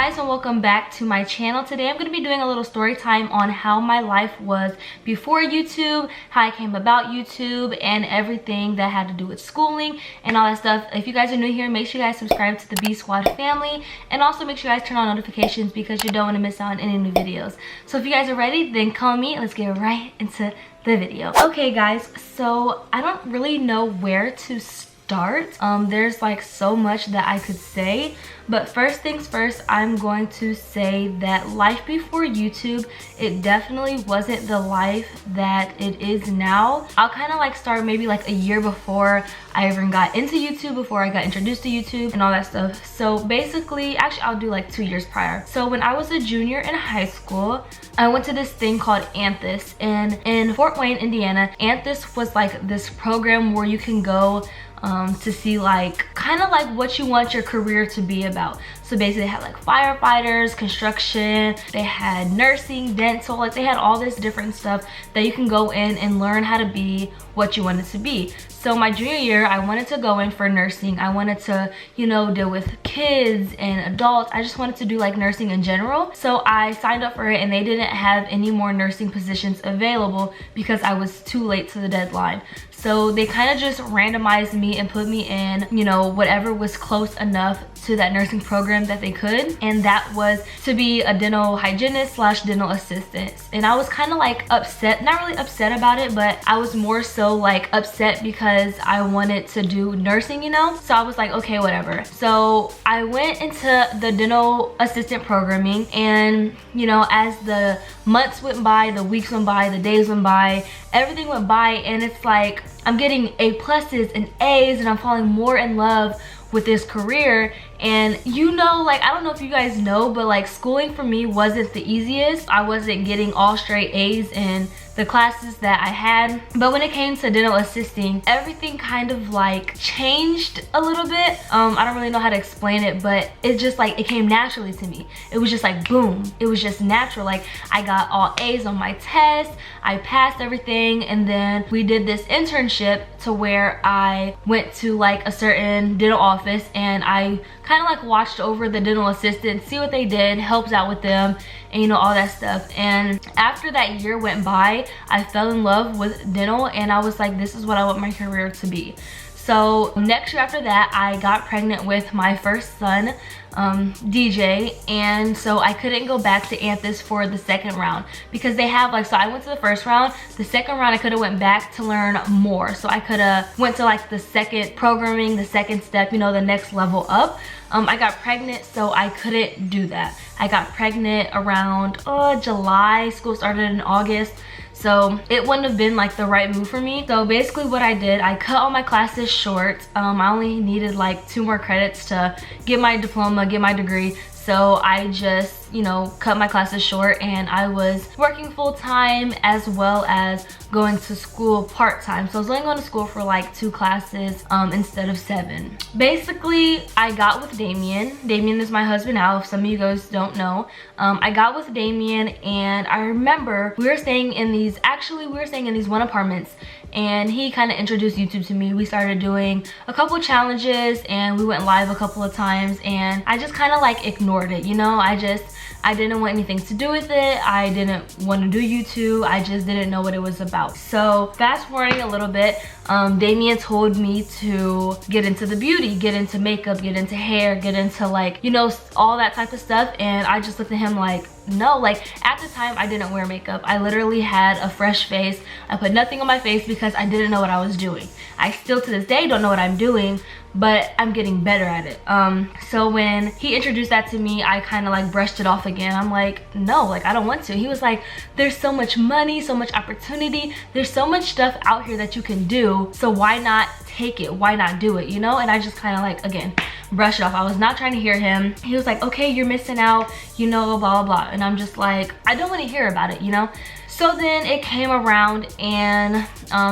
guys, and welcome back to my channel. Today I'm going to be doing a little story time on how my life was before YouTube, how I came about YouTube, and everything that had to do with schooling and all that stuff. If you guys are new here, make sure you guys subscribe to the B Squad family, and also make sure you guys turn on notifications because you don't want to miss out on any new videos. So if you guys are ready, then call me and let's get right into the video. Okay guys, so I don't really know where to start. There's like so much that I could say, but first things first, I'm going to say that life before YouTube, it definitely wasn't the life that it is now. I'll kind of like start maybe like a year before I even got into YouTube, before I got introduced to YouTube and all that stuff. So basically, actually I'll do like 2 years prior. So when I was a junior in high school, I went to this thing called Anthus, and in Fort Wayne, Indiana. Anthus was like this program where you can go to see like kind of like what you want your career to be about. So basically they had like firefighters, construction, they had nursing, dental, like they had all this different stuff that you can go in and learn how to be what you wanted to be. So my junior year, I wanted to go in for nursing. I wanted to, you know, deal with kids and adults. I just wanted to do like nursing in general. So I signed up for it, and they didn't have any more nursing positions available because I was too late to the deadline. So they kind of just randomized me and put me in, you know, whatever was close enough to that nursing program that they could. And that was to be a dental hygienist / dental assistant. And I was kind of like upset, not really upset about it, but I was more so like upset because I wanted to do nursing, you know? So I was like, okay, whatever. So I went into the dental assistant programming, and you know, as the months went by, the weeks went by, the days went by, everything went by, and it's like I'm getting A pluses and A's, and I'm falling more in love with this career. And you know, like, I don't know if you guys know, but like schooling for me wasn't the easiest. I wasn't getting all straight A's in the classes that I had, but when it came to dental assisting, everything kind of like changed a little bit. I don't really know how to explain it, but it just like, it came naturally to me. It was just like boom, it was just natural. Like I got all A's on my test, I passed everything, and then we did this internship to where I went to like a certain dental office, and I kind of like watched over the dental assistants, see what they did, helped out with them, and you know, all that stuff. And after that year went by, I fell in love with dental, and I was like, this is what I want my career to be. So next year after that, I got pregnant with my first son, DJ, and so I couldn't go back to Anthus for the second round because they have like, so I went to the first round. The second round I could have went back to learn more, so I could have went to like the second programming, the second step, you know, the next level up. I got pregnant, so I couldn't do that. I got pregnant around July. School started in August, so it wouldn't have been like the right move for me. So basically what I did, I cut all my classes short. I only needed like 2 more credits to get my diploma, get my degree. So I just, you know, cut my classes short, and I was working full-time as well as going to school part-time. So I was only going to school for like 2 classes instead of 7. Basically, I got with Damien. Damien is my husband now, if some of you guys don't know. I got with Damien, and I remember we were staying in these, actually we were staying in these 1 apartments, and he kind of introduced YouTube to me. We started doing a couple challenges, and we went live a couple of times, and I just kind of like ignored it, you know? I didn't want anything to do with it. I didn't want to do YouTube. I just didn't know what it was about. So fast forwarding a little bit, Damien told me to get into the beauty, get into makeup, get into hair, get into like, you know, all that type of stuff. And I just looked at him like, no. Like at the time I didn't wear makeup. I literally had a fresh face. I put nothing on my face because I didn't know what I was doing. I still to this day don't know what I'm doing, but I'm getting better at it. So when he introduced that to me, I kind of like brushed it off again. I'm like, no, like I don't want to. He was like, there's so much money, so much opportunity, there's so much stuff out here that you can do, so why not take it? Why not do it, you know? And I just kind of like, again, brushed it off. I was not trying to hear him. He was like, okay, you're missing out, you know, blah blah blah. And I'm just like, I don't want to hear about it, you know? So then it came around, and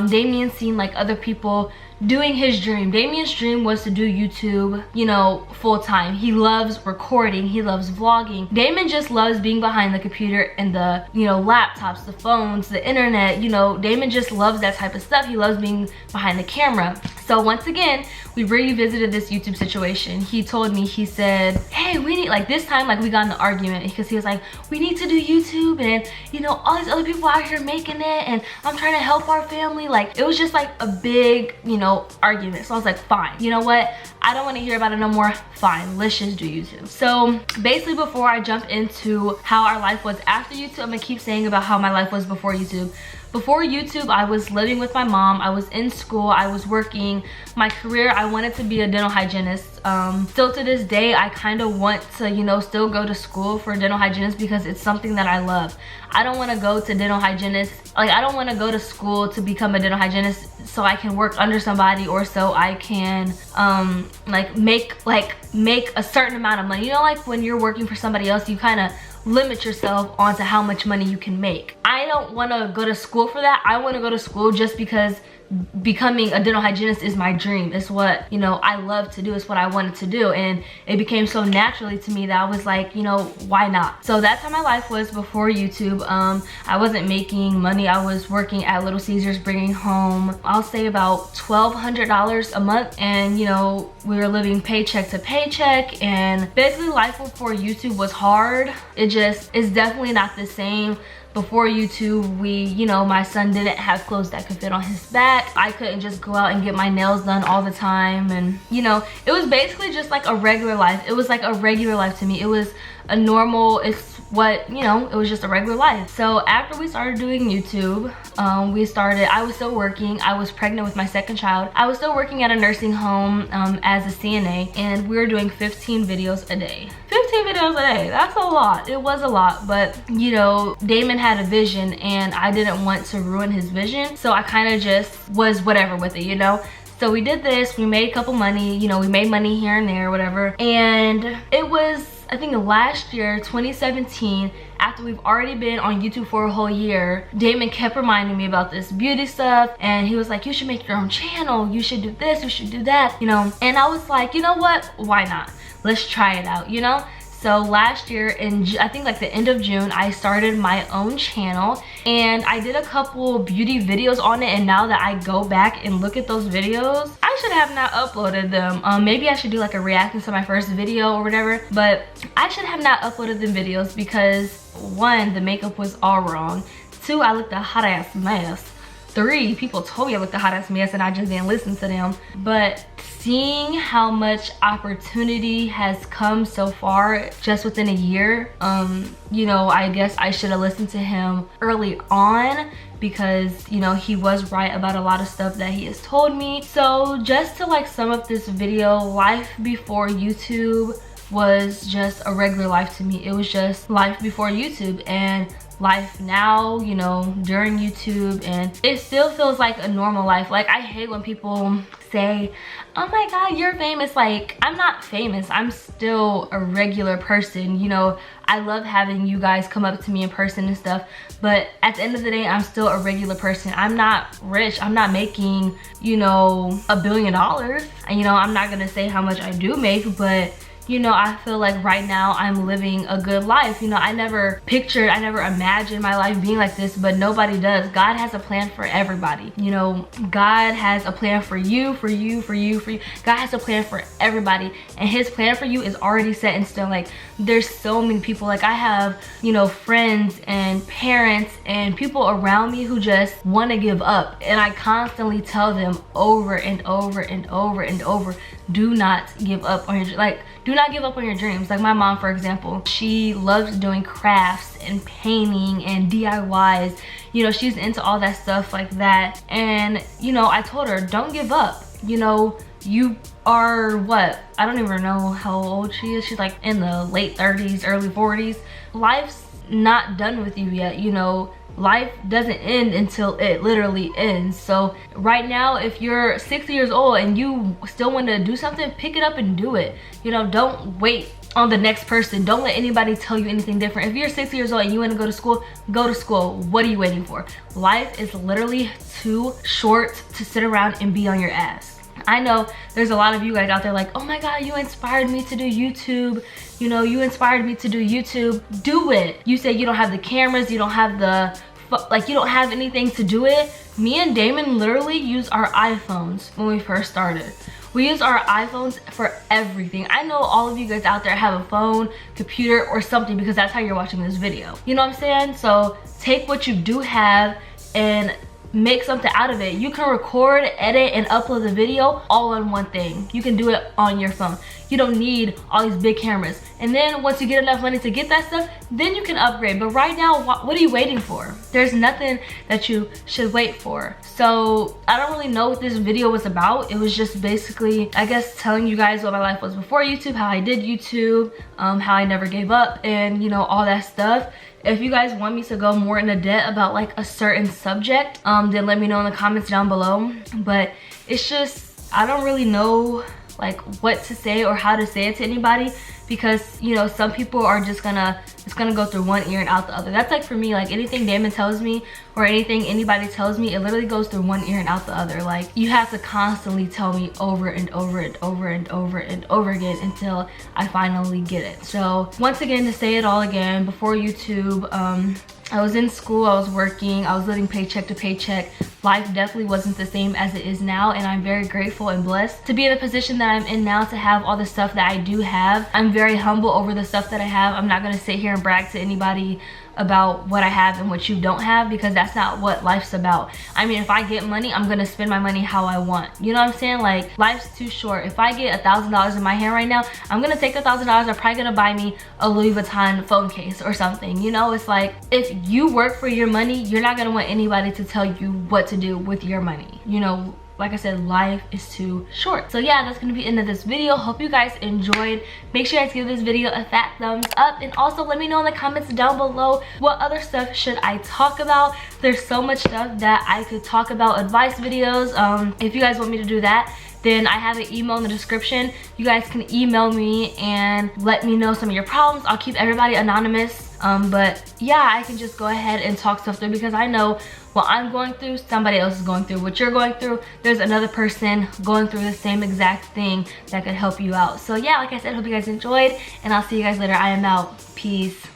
Damien seen like other people doing his dream. Damien's dream was to do YouTube, you know, full time. He loves recording, he loves vlogging. Damien just loves being behind the computer and the, you know, laptops, the phones, the internet, you know, Damien just loves that type of stuff. He loves being behind the camera. So once again, we revisited this YouTube situation. He told me, he said, hey, we need, like this time, like we got in an argument because he was like, we need to do YouTube, and you know, all these other people out here making it, and I'm trying to help our family. Like it was just like a big, you know, argument. So I was like, fine, you know what? I don't want to hear about it no more. Fine, let's just do YouTube. So basically, before I jump into how our life was after YouTube, I'm gonna keep saying about how my life was before YouTube. Before YouTube, I was living with my mom. I was in school. I was working. My career, I wanted to be a dental hygienist. Still to this day, I kind of want to, you know, still go to school for dental hygienist because it's something that I love. I don't want to go to dental hygienist. Like, I don't want to go to school to become a dental hygienist so I can work under somebody or so I can make a certain amount of money. You know, like when you're working for somebody else, you kind of limit yourself onto how much money you can make. I don't want to go to school for that. I want to go to school just because becoming a dental hygienist is my dream. It's what, you know, I love to do. It's what I wanted to do, and it became so naturally to me that I was like, you know, why not? So that's how my life was before YouTube. I wasn't making money. I was working at Little Caesars, bringing home, I'll say about $1,200 a month, and you know, we were living paycheck to paycheck, and basically life before YouTube was hard. It's definitely not the same. Before YouTube, you know, my son didn't have clothes that could fit on his back. I couldn't just go out and get my nails done all the time, and you know, it was basically just like a regular life. It was like a regular life to me. It was a normal, it's what, you know, it was just a regular life. So after we started doing YouTube, I was still working. I was pregnant with my second child. I was still working at a nursing home as a CNA, and we were doing 15 videos a day. 15 videos a day, that's a lot. It was a lot, but you know, Damon had a vision and I didn't want to ruin his vision. So I kind of just was whatever with it, you know? So we did this, we made a couple money, you know, we made money here and there, whatever. And it was, I think last year, 2017, after we've already been on YouTube for a whole year, Damon kept reminding me about this beauty stuff, and he was like, you should make your own channel, you should do this, you should do that, you know? And I was like, you know what, why not? Let's try it out, you know? So last year, in I think like the end of June, I started my own channel, and I did a couple beauty videos on it. And now that I go back and look at those videos, I should have not uploaded them. Maybe I should do like a reaction to my first video or whatever, but I should have not uploaded them videos because 1, the makeup was all wrong. 2, I looked a hot ass mess. 3, people told me I looked a hot ass mess and I just didn't listen to them. But seeing how much opportunity has come so far just within a year, you know, I guess I should have listened to him early on, because you know, he was right about a lot of stuff that he has told me. So just to like sum up this video, life before YouTube was just a regular life to me. It was just life before YouTube, and life now, you know, during YouTube, and it still feels like a normal life. Like, I hate when people say, oh my god, you're famous. Like, I'm not famous. I'm still a regular person, you know. I love having you guys come up to me in person and stuff, but at the end of the day, I'm still a regular person. I'm not rich. I'm not making, you know, $1 billion. And you know, I'm not gonna say how much I do make, but you know, I feel like right now I'm living a good life. You know, I never imagined my life being like this, but nobody does. God has a plan for everybody. You know, God has a plan for you, for you, for you, for you. God has a plan for everybody, and his plan for you is already set in stone. Like, there's so many people, like I have, you know, friends and parents and people around me who just want to give up, and I constantly tell them over and over and over and over, do not give up on your, like, do not give up on your dreams. Like my mom, for example, she loves doing crafts and painting and DIYs. You know, she's into all that stuff like that. And, you know, I told her, don't give up. You know, you are what? I don't even know how old she is. She's like in the late 30s, early 40s. Life's not done with you yet, you know. Life doesn't end until it literally ends. So right now, if you're 60 years old and you still want to do something, pick it up and do it. You know, don't wait on the next person. Don't let anybody tell you anything different. If you're 60 years old and you want to go to school, go to school. What are you waiting for? Life is literally too short to sit around and be on your ass. I know there's a lot of you guys out there like, oh my god, you inspired me to do YouTube. You know, you inspired me to do YouTube. Do it. You say you don't have the cameras, you don't have the like you don't have anything to do it, me and Damon literally use our iPhones when we first started. We use our iPhones for everything. I know all of you guys out there have a phone, computer, or something because that's how you're watching this video. You know what I'm saying? So take what you do have and make something out of it. You can record, edit, and upload the video all on one thing. You can do it on your phone. You don't need all these big cameras. And then once you get enough money to get that stuff, then you can upgrade. But right now, what are you waiting for? There's nothing that you should wait for. So I don't really know what this video was about. It was just basically, I guess, telling you guys what my life was before YouTube, how I did YouTube, how I never gave up, and you know, all that stuff. If you guys want me to go more into depth about like a certain subject, then let me know in the comments down below. But it's just, I don't really know like what to say or how to say it to anybody, because you know, some people are just gonna, it's gonna go through one ear and out the other. That's like for me, like anything Damon tells me or anything anybody tells me, it literally goes through one ear and out the other. Like you have to constantly tell me over and over and over and over and over again until I finally get it. So once again, to say it all again, before YouTube, I was in school, I was working, I was living paycheck to paycheck. Life definitely wasn't the same as it is now, and I'm very grateful and blessed to be in the position that I'm in now, to have all the stuff that I do have. I'm very humble over the stuff that I have. I'm not gonna sit here and brag to anybody about what I have and what you don't have, because that's not what life's about. I mean, if I get money, I'm gonna spend my money how I want. You know what I'm saying? Like, life's too short. If I get $1,000 in my hand right now, I'm gonna take the $1,000. I'm probably gonna buy me a Louis Vuitton phone case or something. You know, it's like, if you work for your money, you're not gonna want anybody to tell you what to do with your money. You know, like I said, life is too short. So yeah, that's gonna be the end of this video. Hope you guys enjoyed. Make sure you guys give this video a fat thumbs up, and also let me know in the comments down below what other stuff should I talk about. There's so much stuff that I could talk about, advice videos. If you guys want me to do that, then I have an email in the description. You guys can email me and let me know some of your problems. I'll keep everybody anonymous. But yeah, I can just go ahead and talk stuff through, because I know what I'm going through, somebody else is going through. What you're going through, there's another person going through the same exact thing that could help you out. So yeah, like I said, hope you guys enjoyed, and I'll see you guys later. I am out. Peace.